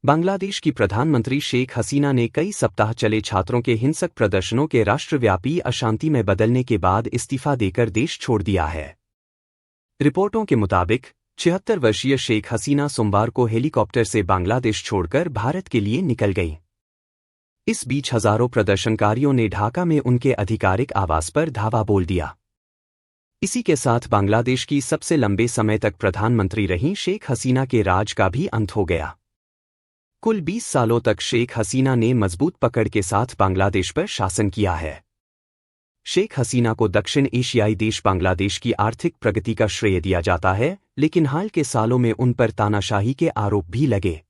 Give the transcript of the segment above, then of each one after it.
बांग्लादेश की प्रधानमंत्री शेख हसीना ने कई सप्ताह चले छात्रों के हिंसक प्रदर्शनों के राष्ट्रव्यापी अशांति में बदलने के बाद इस्तीफा देकर देश छोड़ दिया है। रिपोर्टों के मुताबिक 76 वर्षीय शेख हसीना सोमवार को हेलीकॉप्टर से बांग्लादेश छोड़कर भारत के लिए निकल गई। इस बीच हजारों प्रदर्शनकारियों ने ढाका में उनके आधिकारिक आवास पर धावा बोल दिया। इसी के साथ बांग्लादेश की सबसे लंबे समय तक प्रधानमंत्री रहीं शेख हसीना के राज का भी अंत हो गया। कुल 20 सालों तक शेख हसीना ने मजबूत पकड़ के साथ बांग्लादेश पर शासन किया है। शेख हसीना को दक्षिण एशियाई देश बांग्लादेश की आर्थिक प्रगति का श्रेय दिया जाता है, लेकिन हाल के सालों में उन पर तानाशाही के आरोप भी लगे।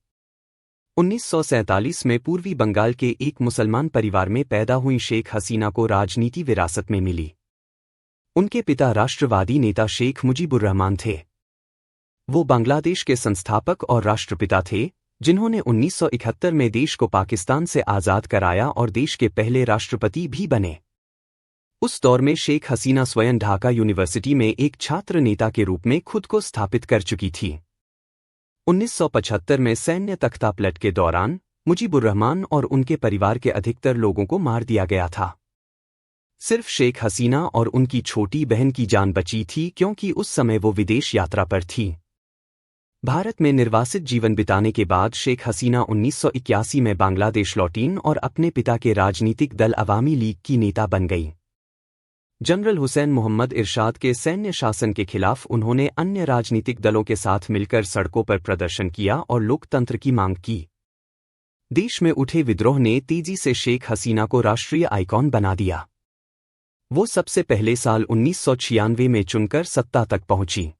1947 में पूर्वी बंगाल के एक मुसलमान परिवार में पैदा हुई शेख हसीना को राजनीति विरासत में मिली। उनके पिता राष्ट्रवादी नेता शेख मुजीबुर रहमान थे। वो बांग्लादेश के संस्थापक और राष्ट्रपिता थे, जिन्होंने 1971 में देश को पाकिस्तान से आज़ाद कराया और देश के पहले राष्ट्रपति भी बने। उस दौर में शेख हसीना स्वयं ढाका यूनिवर्सिटी में एक छात्र नेता के रूप में खुद को स्थापित कर चुकी थी। 1975 में सैन्य तख्तापलट के दौरान मुजीबुर रहमान और उनके परिवार के अधिकतर लोगों को मार दिया गया था। सिर्फ शेख हसीना और उनकी छोटी बहन की जान बची थी, क्योंकि उस समय वो विदेश यात्रा पर थी। भारत में निर्वासित जीवन बिताने के बाद शेख हसीना 1981 में बांग्लादेश लौटीं और अपने पिता के राजनीतिक दल अवामी लीग की नेता बन गईं। जनरल हुसैन मोहम्मद इरशाद के सैन्य शासन के खिलाफ उन्होंने अन्य राजनीतिक दलों के साथ मिलकर सड़कों पर प्रदर्शन किया और लोकतंत्र की मांग की। देश में उठे विद्रोह ने तेजी से शेख हसीना को राष्ट्रीय आइकॉन बना दिया। वो सबसे पहले साल 1996 में चुनकर सत्ता तक पहुंची।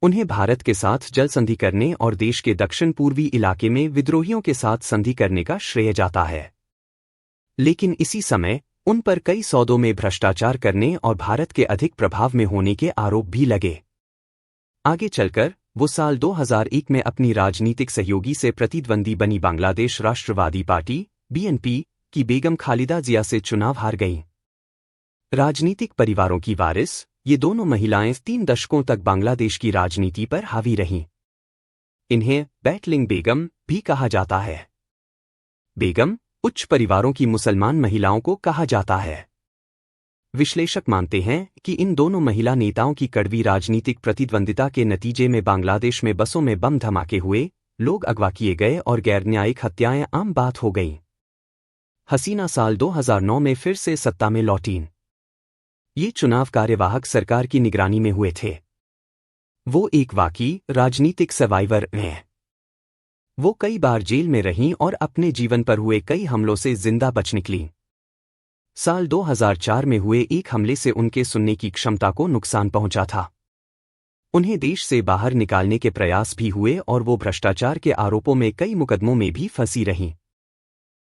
उन्हें भारत के साथ जल संधि करने और देश के दक्षिण पूर्वी इलाके में विद्रोहियों के साथ संधि करने का श्रेय जाता है। लेकिन इसी समय उन पर कई सौदों में भ्रष्टाचार करने और भारत के अधिक प्रभाव में होने के आरोप भी लगे। आगे चलकर वो साल 2001 में अपनी राजनीतिक सहयोगी से प्रतिद्वंदी बनी बांग्लादेश राष्ट्रवादी पार्टी (BNP) की बेगम खालिदा जिया से चुनाव हार गईं। राजनीतिक परिवारों की वारिस ये दोनों महिलाएं 3 दशकों तक बांग्लादेश की राजनीति पर हावी रहीं। इन्हें बैटलिंग बेगम भी कहा जाता है। बेगम उच्च परिवारों की मुसलमान महिलाओं को कहा जाता है। विश्लेषक मानते हैं कि इन दोनों महिला नेताओं की कड़वी राजनीतिक प्रतिद्वंदिता के नतीजे में बांग्लादेश में बसों में बम धमाके हुए, लोग अगवा किए गए और गैर न्यायिक हत्याएं आम बात हो गईं। हसीना साल 2009 में फिर से सत्ता में लौटीं। ये चुनाव कार्यवाहक सरकार की निगरानी में हुए थे। वो एक वाकई राजनीतिक सर्वाइवर हैं। वो कई बार जेल में रहीं और अपने जीवन पर हुए कई हमलों से जिंदा बच निकलीं। साल 2004 में हुए एक हमले से उनके सुनने की क्षमता को नुकसान पहुंचा था। उन्हें देश से बाहर निकालने के प्रयास भी हुए और वो भ्रष्टाचार के आरोपों में कई मुकदमों में भी फंसी रहीं।